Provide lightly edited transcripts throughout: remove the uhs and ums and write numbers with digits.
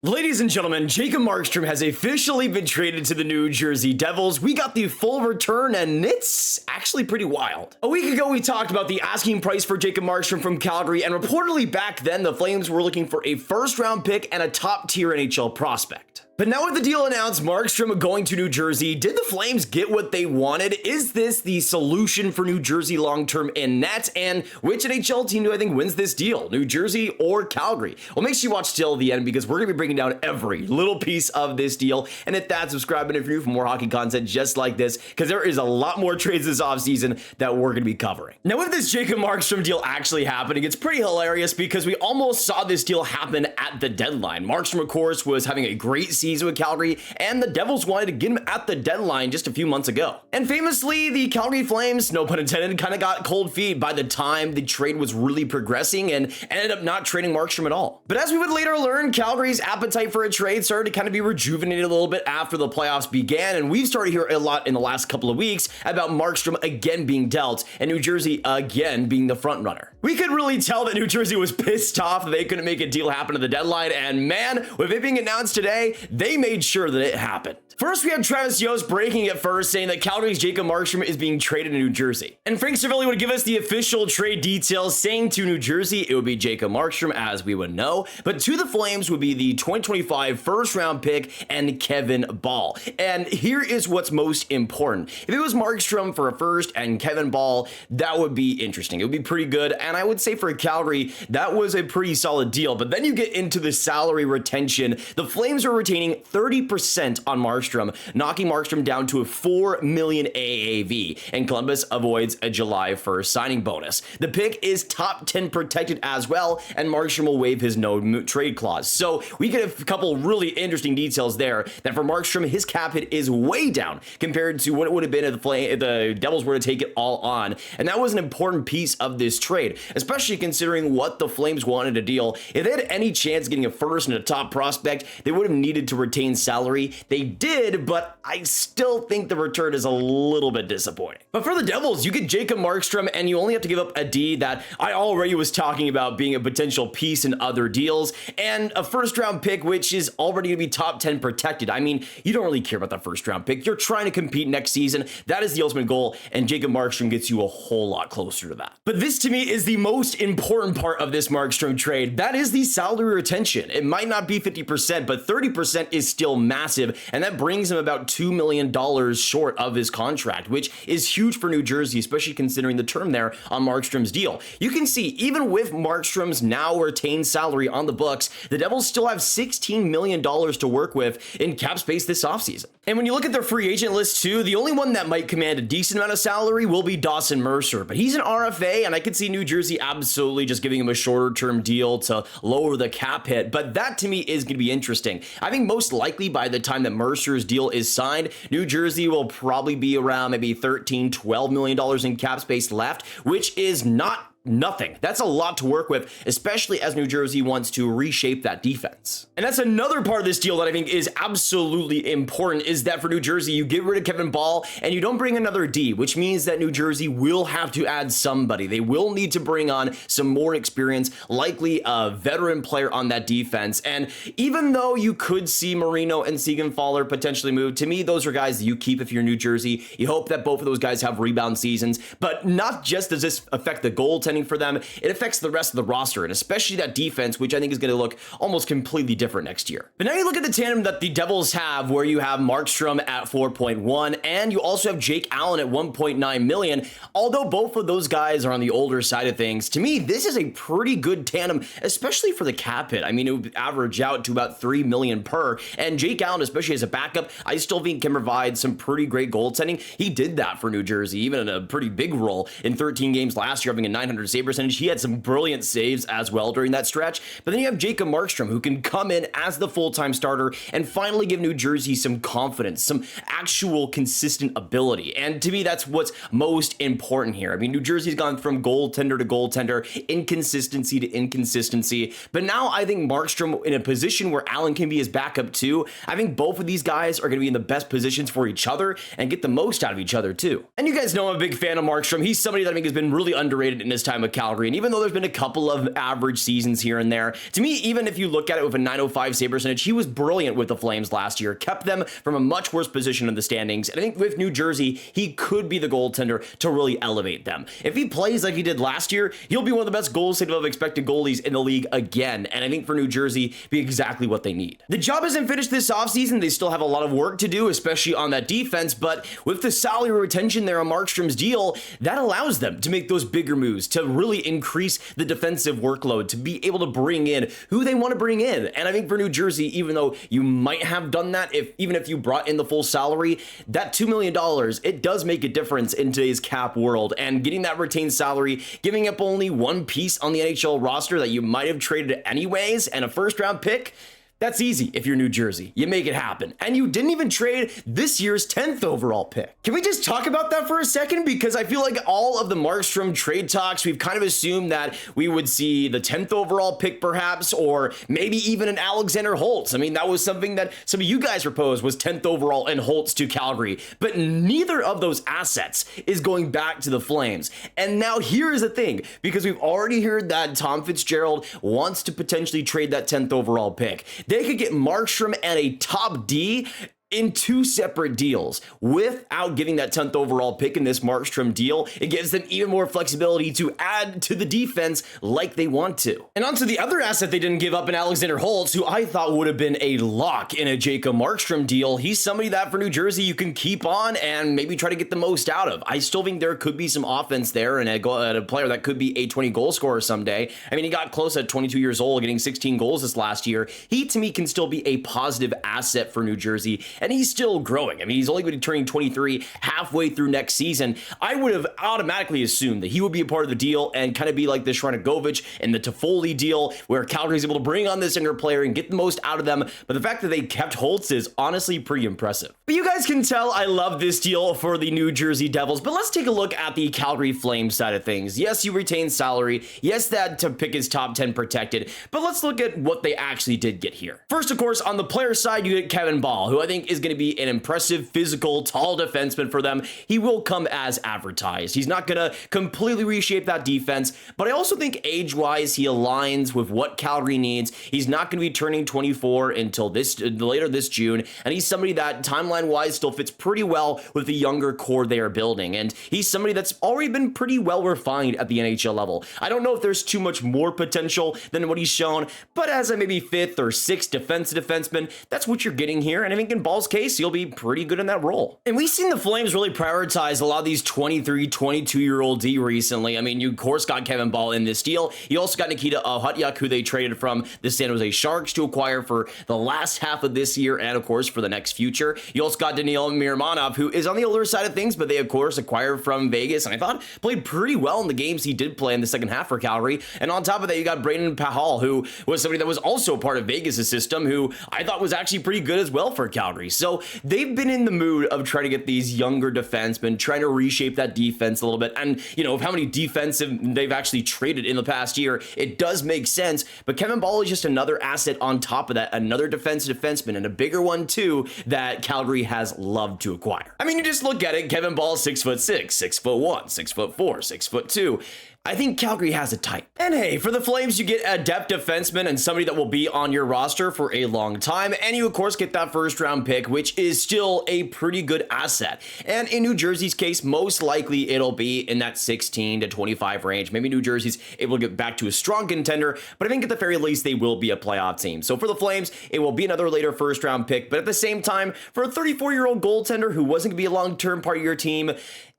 Ladies and gentlemen, Jacob Markstrom has officially been traded to the New Jersey Devils. We got the full return, and it's actually pretty wild. A week ago, we talked about the asking price for Jacob Markstrom from Calgary, and reportedly back then, the Flames were looking for a first-round pick and a top-tier NHL prospect. But now with the deal announced, Markstrom going to New Jersey, did the Flames get what they wanted? Is this the solution for New Jersey long-term in net? And which NHL team do I think wins this deal? New Jersey or Calgary? Well, make sure you watch till the end because we're going to be breaking down every little piece of this deal. And hit that subscribe button if you're new for more hockey content just like this, because there is a lot more trades this offseason that we're going to be covering. Now, with this Jacob Markstrom deal actually happening, it's pretty hilarious because we almost saw this deal happen at the deadline. Markstrom, of course, was having a great season with Calgary, and the Devils wanted to get him at the deadline just a few months ago. And famously, the Calgary Flames, no pun intended, kind of got cold feet by the time the trade was really progressing and ended up not trading Markstrom at all. But as we would later learn, Calgary's appetite for a trade started to kind of be rejuvenated a little bit after the playoffs began, and we've started to hear a lot in the last couple of weeks about Markstrom again being dealt and New Jersey again being the front runner. We could really tell that New Jersey was pissed off that they couldn't make a deal happen at the deadline, and man, with it being announced today, they made sure that it happened. First, we have Travis Yost breaking it first, saying that Calgary's Jacob Markstrom is being traded to New Jersey. And Frank Cervelli would give us the official trade details, saying to New Jersey, it would be Jacob Markstrom, as we would know, but to the Flames would be the 2025 first-round pick and Kevin Bahl. And here is what's most important. If it was Markstrom for a first and Kevin Bahl, that would be interesting. It would be pretty good, and I would say for Calgary, that was a pretty solid deal. But then you get into the salary retention. The Flames are retaining 30% on Markstrom, knocking Markstrom down to a $4 million AAV, and Columbus avoids a July 1st signing bonus. The pick is top 10 protected as well, and Markstrom will waive his no trade clause. So we get a couple really interesting details there, that for Markstrom, his cap hit is way down compared to what it would have been if the Devils were to take it all on, and that was an important piece of this trade, especially considering what the Flames wanted to deal. If they had any chance getting a first and a top prospect, they would have needed to retain salary. They did, but I still think the return is a little bit disappointing. But for the Devils, you get Jacob Markstrom, and you only have to give up a D that I already was talking about being a potential piece in other deals, and a first-round pick, which is already going to be top 10 protected. I mean, you don't really care about that first-round pick. You're trying to compete next season. That is the ultimate goal, and Jacob Markstrom gets you a whole lot closer to that. But this, to me, is the most important part of this Markstrom trade. That is the salary retention. It might not be 50%, but 30% is still massive, and that brings him about $2 million short of his contract, which is huge for New Jersey, especially considering the term there on Markstrom's deal. You can see, even with Markstrom's now retained salary on the books, the Devils still have $16 million to work with in cap space this offseason. And when you look at their free agent list too, the only one that might command a decent amount of salary will be Dawson Mercer, but he's an RFA, and I could see New Jersey absolutely just giving him a shorter term deal to lower the cap hit, but that to me is going to be interesting. I think most likely by the time that Mercer's deal is signed, New Jersey will probably be around maybe $13-12 million in cap space left, which is not nothing. That's a lot to work with, especially as New Jersey wants to reshape that defense. And that's another part of this deal that I think is absolutely important, is that for New Jersey, you get rid of Kevin Bahl and you don't bring another D, which means that New Jersey will have to add somebody. They will need to bring on some more experience, likely a veteran player on that defense. And even though you could see Marino and Siegenthaler potentially move, to me, those are guys that you keep if you're New Jersey. You hope that both of those guys have rebound seasons, but not just does this affect the goaltending for them, it affects the rest of the roster, and especially that defense, which I think is going to look almost completely different next year. But now you look at the tandem that the Devils have, where you have Markstrom at 4.1, and you also have Jake Allen at 1.9 million. Although both of those guys are on the older side of things, to me, this is a pretty good tandem, especially for the cap hit. I mean, it would average out to about $3 million per, and Jake Allen, especially as a backup, I still think can provide some pretty great goaltending. He did that for New Jersey, even in a pretty big role in 13 games last year, having a 900 save percentage. He had some brilliant saves as well during that stretch. But then you have Jacob Markstrom, who can come in as the full-time starter and finally give New Jersey some confidence, some actual consistent ability. And to me, that's what's most important here. I mean, New Jersey's gone from goaltender to goaltender, inconsistency to inconsistency. But now I think Markstrom in a position where Allen can be his backup too. I think both of these guys are going to be in the best positions for each other and get the most out of each other too. And you guys know I'm a big fan of Markstrom. He's somebody that I think has been really underrated in his time time with Calgary. And even though there's been a couple of average seasons here and there, to me, even if you look at it with a .905 save percentage, he was brilliant with the Flames last year, kept them from a much worse position in the standings. And I think with New Jersey, he could be the goaltender to really elevate them. If he plays like he did last year, he'll be one of the best goals saved above expected goalies in the league again. And I think for New Jersey, be exactly what they need. The job isn't finished this offseason. They still have a lot of work to do, especially on that defense. But with the salary retention there on Markstrom's deal, that allows them to make those bigger moves, to really increase the defensive workload, to be able to bring in who they want to bring in. And I think for New Jersey, even though you might have done that, even if you brought in the full salary, that $2 million, it does make a difference in today's cap world. And getting that retained salary, giving up only one piece on the NHL roster that you might have traded anyways, and a first round pick, that's easy if you're New Jersey. You make it happen. And you didn't even trade this year's 10th overall pick. Can we just talk about that for a second? Because I feel like all of the Markstrom trade talks, we've kind of assumed that we would see the 10th overall pick perhaps, or maybe even an Alexander Holtz. I mean, that was something that some of you guys proposed, was 10th overall and Holtz to Calgary. But neither of those assets is going back to the Flames. And now here's the thing, because we've already heard that Tom Fitzgerald wants to potentially trade that 10th overall pick. They could get Markstrom and a top D in two separate deals without giving that 10th overall pick in this Markstrom deal. It gives them even more flexibility to add to the defense like they want to. And onto the other asset they didn't give up in Alexander Holtz, who I thought would have been a lock in a Jacob Markstrom deal. He's somebody that for New Jersey you can keep on and maybe try to get the most out of. I still think there could be some offense there and a player that could be a 20 goal scorer someday. I mean, he got close at 22 years old, getting 16 goals this last year. He, to me, can still be a positive asset for New Jersey. And he's still growing. I mean, he's only going to be turning 23 halfway through next season. I would have automatically assumed that he would be a part of the deal and kind of be like the Shranagovich and the Toffoli deal, where Calgary is able to bring on this younger player and get the most out of them. But the fact that they kept Holtz is honestly pretty impressive. But you guys can tell I love this deal for the New Jersey Devils. But let's take a look at the Calgary Flames side of things. Yes, you retain salary. Yes, that to pick is top 10 protected. But let's look at what they actually did get here. First, of course, on the player side, you get Kevin Bahl, who I think is going to be an impressive, physical, tall defenseman for them. He will come as advertised. He's not going to completely reshape that defense, but I also think age-wise, he aligns with what Calgary needs. He's not going to be turning 24 until later this June, and he's somebody that timeline-wise still fits pretty well with the younger core they are building, and he's somebody that's already been pretty well refined at the NHL level. I don't know if there's too much more potential than what he's shown, but as a maybe 5th or 6th defensive defenseman, that's what you're getting here, and I think in Bahl's case, he'll be pretty good in that role. And we've seen the Flames really prioritize a lot of these 23, 22-year-old D recently. I mean, you of course got Kevin Bahl in this deal. You also got Nikita Hutyuk, who they traded from the San Jose Sharks to acquire for the last half of this year and, of course, for the next future. You also got Daniil Miramonov, who is on the older side of things, but they, of course, acquired from Vegas, and I thought played pretty well in the games he did play in the second half for Calgary. And on top of that, you got Brayden Pahal, who was somebody that was also part of Vegas' system, who I thought was actually pretty good as well for Calgary. So they've been in the mood of trying to get these younger defensemen, trying to reshape that defense a little bit. And, you know, of how many defensive they've actually traded in the past year, it does make sense. But Kevin Bahl is just another asset on top of that, another defensive defenseman, and a bigger one too, that Calgary has loved to acquire. I mean, you just look at it, Kevin Bahl is 6'6", 6'1", 6'4", 6'2". I think Calgary has a type. And hey, for the Flames, you get a depth defenseman and somebody that will be on your roster for a long time. And you, of course, get that first round pick, which is still a pretty good asset. And in New Jersey's case, most likely it'll be in that 16 to 25 range. Maybe New Jersey's able to get back to a strong contender, but I think at the very least, they will be a playoff team. So for the Flames, it will be another later first round pick. But at the same time, for a 34-year-old goaltender who wasn't going to be a long-term part of your team,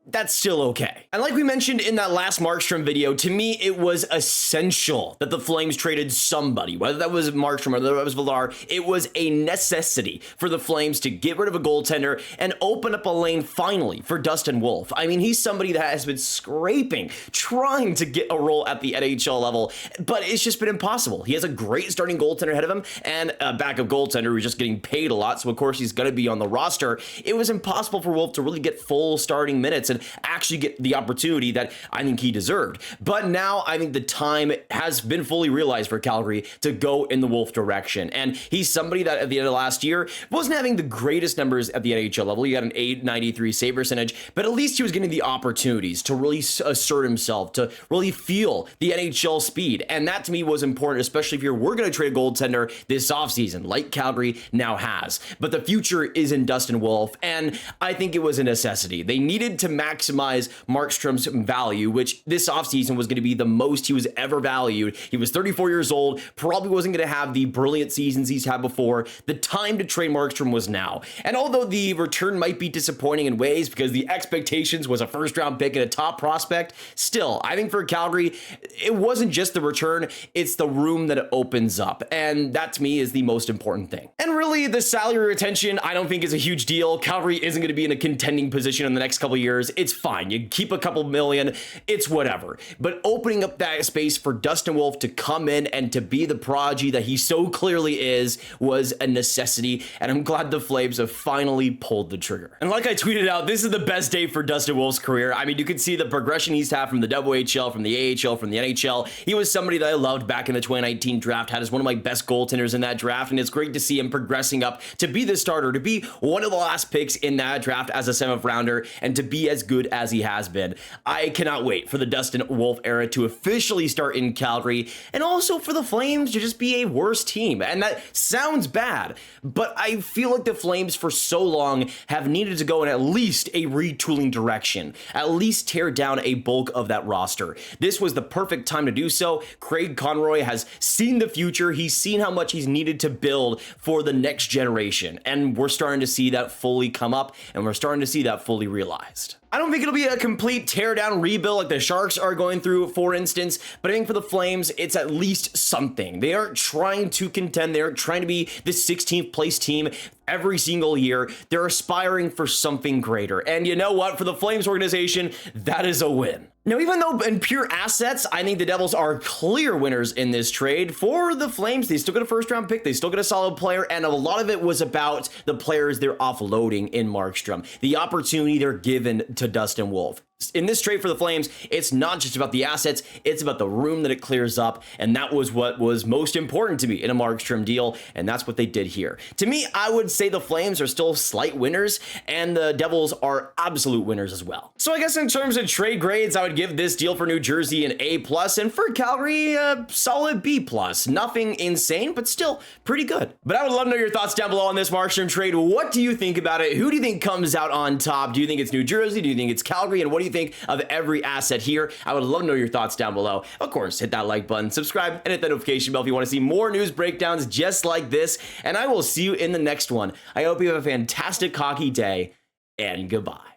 that's still okay. And like we mentioned in that last Markstrom video, to me, it was essential that the Flames traded somebody, whether that was Markstrom or whether that was Villar. It was a necessity for the Flames to get rid of a goaltender and open up a lane finally for Dustin Wolf. I mean, he's somebody that has been scraping, trying to get a role at the NHL level, but it's just been impossible. He has a great starting goaltender ahead of him and a backup goaltender who's just getting paid a lot, so of course he's going to be on the roster. It was impossible for Wolf to really get full starting minutes, and doesn't actually get the opportunity that I think he deserved. But now I think the time has been fully realized for Calgary to go in the Wolf direction. And he's somebody that at the end of last year wasn't having the greatest numbers at the NHL level. He got an .893 save percentage, but at least he was getting the opportunities to really assert himself, to really feel the NHL speed. And that to me was important, especially if we're going to trade a goaltender this offseason, like Calgary now has. But the future is in Dustin Wolf, and I think it was a necessity. They needed to maximize Markstrom's value, which this offseason was going to be the most he was ever valued. He was 34 years old, probably wasn't going to have the brilliant seasons he's had before. The time to trade Markstrom was now. And although the return might be disappointing in ways because the expectations was a first-round pick and a top prospect, still, I think for Calgary, it wasn't just the return, it's the room that it opens up. And that to me is the most important thing. And really, the salary retention, I don't think is a huge deal. Calgary isn't going to be in a contending position in the next couple of years. It's fine. You keep a couple million, it's whatever. But opening up that space for Dustin Wolf to come in and to be the prodigy that he so clearly is was a necessity. And I'm glad the Flames have finally pulled the trigger. And like I tweeted out, this is the best day for Dustin Wolf's career. I mean, you can see the progression he's had from the WHL, from the AHL, from the NHL. He was somebody that I loved back in the 2019 draft, had as one of my best goaltenders in that draft, and it's great to see him progressing up to be the starter, to be one of the last picks in that draft as a 7th rounder, and to be as good as he has been. I cannot wait for the Dustin Wolf era to officially start in Calgary, and also for the Flames to just be a worse team. And that sounds bad, but I feel like the Flames for so long have needed to go in at least a retooling direction, at least tear down a bulk of that roster. This was the perfect time to do so. Craig Conroy has seen the future. He's seen how much he's needed to build for the next generation. And we're starting to see that fully come up, and we're starting to see that fully realized. I don't think it'll be a complete teardown rebuild like the Sharks are going through, for instance, but I think for the Flames, it's at least something. They aren't trying to contend. They aren't trying to be the 16th place team every single year. They're aspiring for something greater. And you know what? For the Flames organization, that is a win. Now, even though in pure assets, I think the Devils are clear winners in this trade. For the Flames, they still get a first-round pick, they still get a solid player, and a lot of it was about the players they're offloading in Markstrom, the opportunity they're given to Dustin Wolf. In this trade for the Flames, it's not just about the assets, it's about the room that it clears up, and that was what was most important to me in a Markstrom deal, and that's what they did here. To me, I would say the Flames are still slight winners, and the Devils are absolute winners as well. So I guess in terms of trade grades, I would give this deal for New Jersey an A+, and for Calgary, a solid B+. Nothing insane, but still pretty good. But I would love to know your thoughts down below on this Markstrom trade. What do you think about it? Who do you think comes out on top? Do you think it's New Jersey? Do you think it's Calgary? And what do you think of every asset here? I would love to know your thoughts down below. Of course, hit that like button, subscribe, and hit that notification bell if you want to see more news breakdowns just like this. And I will see you in the next one. I hope you have a fantastic hockey day, and goodbye.